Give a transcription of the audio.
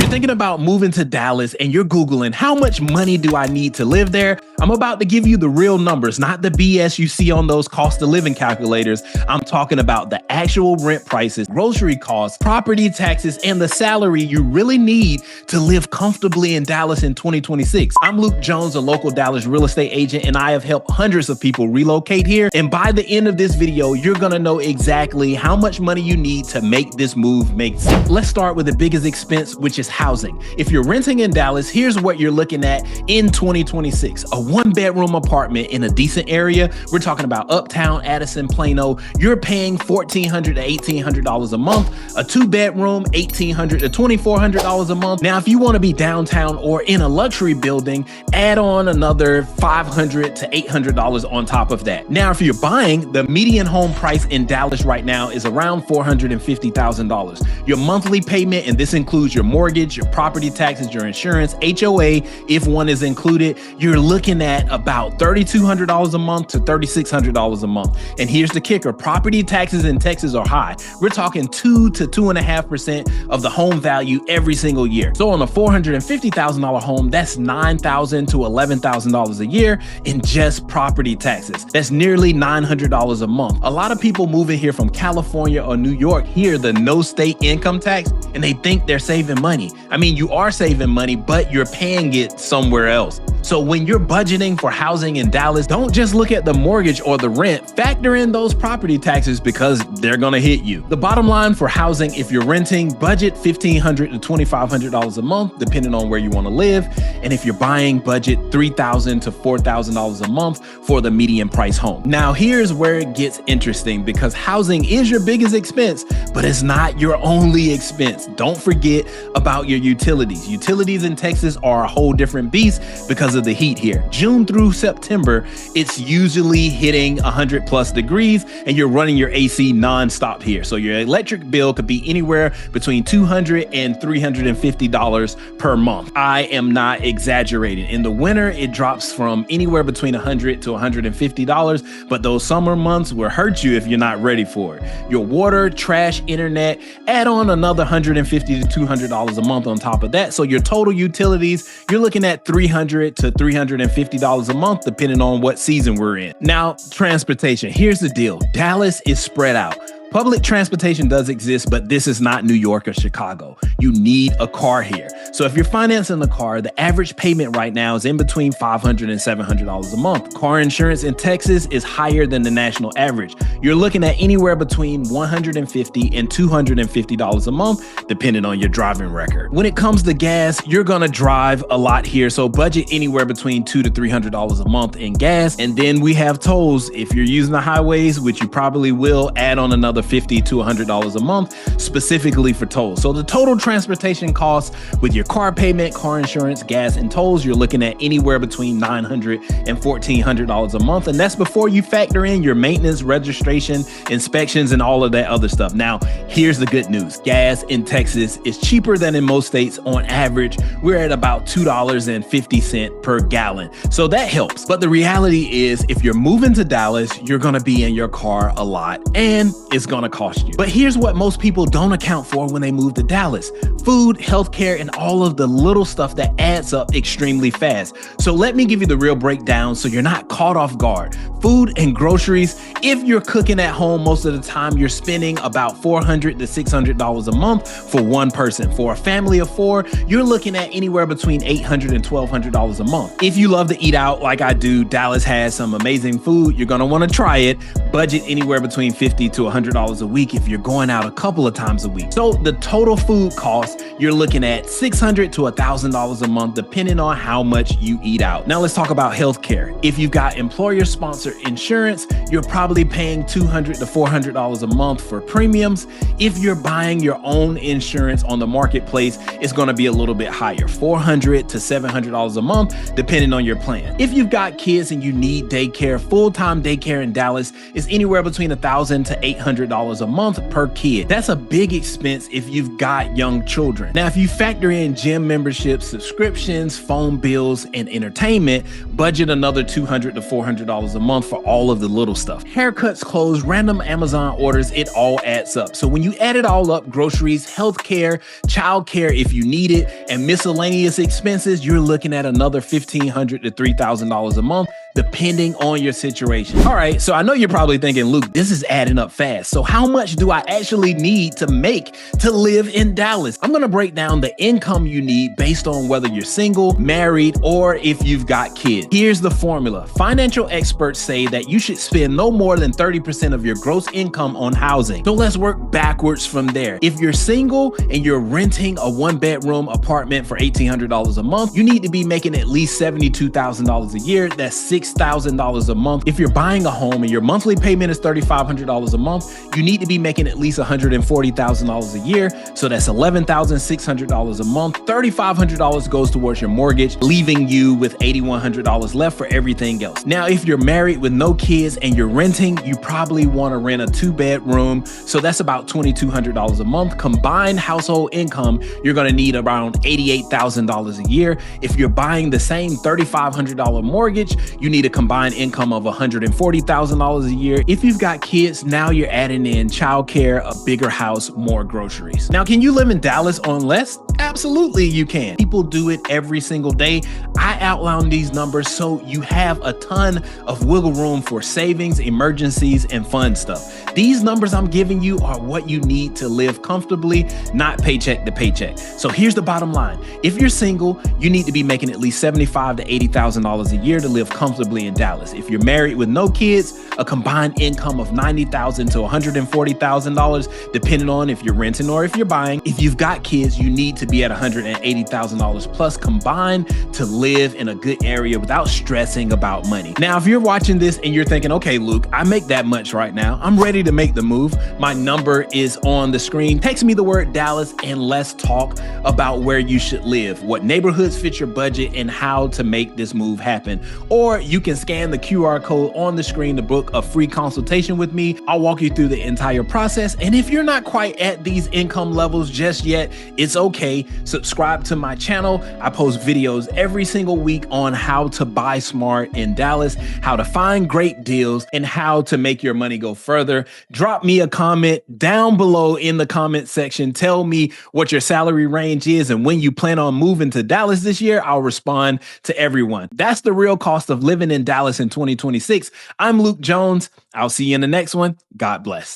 you're thinking about moving to Dallas and you're Googling, how much money do I need to live there? I'm about to give you the real numbers, not the BS you see on those cost of living calculators. I'm talking about the actual rent prices, grocery costs, property taxes, and the salary you really need to live comfortably in Dallas in 2026. I'm Luke Jones, a local Dallas real estate agent, and I have helped hundreds of people relocate here. And by the end of this video, you're gonna know exactly how much money you need to make this move make sense. Let's start with the biggest expense, which is housing. If you're renting in Dallas, here's what you're looking at in 2026. A one-bedroom apartment in a decent area, we're talking about Uptown, Addison, Plano, you're paying $1,400 to $1,800 a month. A two-bedroom, $1,800 to $2,400 a month. Now, if you want to be downtown or in a luxury building, add on another $500 to $800 on top of that. Now, if you're buying, the median home price in Dallas right now is around $450,000. Your monthly payment, and this includes your mortgage, your property taxes, your insurance, HOA, if one is included, you're looking at about $3,200 a month to $3,600 a month. And here's the kicker, property taxes in Texas are high. We're talking 2 to 2.5% of the home value every single year. So on a $450,000 home, that's $9,000 to $11,000 a year in just property taxes. That's nearly $900 a month. A lot of people moving here from California or New York hear the no state income tax and they think they're saving money. I mean, you are saving money, but you're paying it somewhere else. So when you're budgeting for housing in Dallas, don't just look at the mortgage or the rent, factor in those property taxes because they're gonna hit you. The bottom line for housing, if you're renting, budget $1,500 to $2,500 a month, depending on where you wanna live. And if you're buying, budget $3,000 to $4,000 a month for the median price home. Now, here's where it gets interesting because housing is your biggest expense, but it's not your only expense. Don't forget about your utilities. Utilities in Texas are a whole different beast because of the heat here. June through September, it's usually hitting 100+ degrees and you're running your AC nonstop here. So your electric bill could be anywhere between $200 and $350 per month. I am not exaggerating. In the winter, it drops from anywhere between $100 to $150, but those summer months will hurt you if you're not ready for it. Your water, trash, internet, add on another $150 to $200 a month on top of that. So your total utilities, you're looking at $300 to $350 a month, depending on what season we're in. Now, transportation, here's the deal. Dallas is spread out. Public transportation does exist, but this is not New York or Chicago. You need a car here. So if you're financing a car, the average payment right now is in between $500 and $700 a month. Car insurance in Texas is higher than the national average. You're looking at anywhere between $150 and $250 a month, depending on your driving record. When it comes to gas, you're gonna drive a lot here, so budget anywhere between $200 to $300 a month in gas. And then we have tolls. If you're using the highways, which you probably will, add on another $50 to $100 a month specifically for tolls. So the total transportation costs with your car payment, car insurance, gas, and tolls, you're looking at anywhere between $900 and $1,400 a month. And that's before you factor in your maintenance, registration, inspections, and all of that other stuff. Now, here's the good news. Gas in Texas is cheaper than in most states. On average, we're at about $2.50 per gallon. So that helps. But the reality is, if you're moving to Dallas, you're gonna be in your car a lot and it's gonna cost you. But here's what most people don't account for when they move to Dallas: food, healthcare, and all of the little stuff that adds up extremely fast. So let me give you the real breakdown so you're not caught off guard. Food and groceries, if you're cooking at home, most of the time you're spending about $400 to $600 a month for one person. For a family of 4, you're looking at anywhere between $800 and $1,200 a month. If you love to eat out like I do, Dallas has some amazing food. You're gonna wanna try it. Budget anywhere between $50 to $100 a week if you're going out a couple of times a week. So the total food cost, you're looking at $600 to $1,000 a month, depending on how much you eat out. Now let's talk about healthcare. If you've got employer-sponsored insurance, you're probably paying $200 to $400 a month for premiums. If you're buying your own insurance on the marketplace, it's gonna be a little bit higher, $400 to $700 a month, depending on your plan. If you've got kids and you need daycare, full-time daycare in Dallas is anywhere between $1,000 to $800 a month per kid. That's a big expense if you've got young children. Now, if you factor in gym memberships, subscriptions, phone bills, and entertainment, budget another $200 to $400 a month for all of the little stuff. Haircuts, clothes, random Amazon orders, it all adds up. So when you add it all up, groceries, healthcare, childcare if you need it, and miscellaneous expenses, you're looking at another $1,500 to $3,000 a month, depending on your situation. All right, so I know you're probably thinking, Luke, this is adding up fast. So how much do I actually need to make to live in Dallas? I'm gonna break down the income you need based on whether you're single, married, or if you've got kids. Here's the formula. Financial experts say that you should spend no more than 30% of your gross income on housing. So let's work backwards from there. If you're single and you're renting a one-bedroom apartment for $1,800 a month, you need to be making at least $72,000 a year. That's $6,000 a month. If you're buying a home and your monthly payment is $3,500 a month, you need to be making at least $140,000 a year. So that's $11,600 a month. $3,500 goes towards your mortgage, leaving you with $8,100 left for everything else. Now, if you're married with no kids and you're renting, you probably want to rent a 2-bedroom. So that's about $2,200 a month. Combined household income, you're going to need around $88,000 a year. If you're buying the same $3,500 mortgage, you need a combined income of $140,000 a year. If you've got kids, now you're adding in childcare, a bigger house, more groceries. Now, can you live in Dallas on less? Absolutely, you can. People do it every single day. I outline these numbers so you have a ton of wiggle room for savings, emergencies, and fun stuff. These numbers I'm giving you are what you need to live comfortably, not paycheck to paycheck. So here's the bottom line. If you're single, you need to be making at least $75,000 to $80,000 a year to live comfortably in Dallas. If you're married with no kids, a combined income of $90,000 to $140,000, depending on if you're renting or if you're buying. If you've got kids, you need to be at $180,000 plus combined to live in a good area without stressing about money. Now, if you're watching this and you're thinking, okay, Luke, I make that much right now, I'm ready to make the move. My number is on the screen. Text me the word Dallas and let's talk about where you should live, what neighborhoods fit your budget, and how to make this move happen. Or you can scan the QR code on the screen to book a free consultation with me. I'll walk you through the entire process. And if you're not quite at these income levels just yet, it's okay. Subscribe to my channel. I post videos every single week on how to buy smart in Dallas, how to find great deals, and how to make your money go further. Drop me a comment down below in the comment section. Tell me what your salary range is and when you plan on moving to Dallas this year. I'll respond to everyone. That's the real cost of living in Dallas in 2026. I'm Luke Jones. I'll see you in the next one. God bless.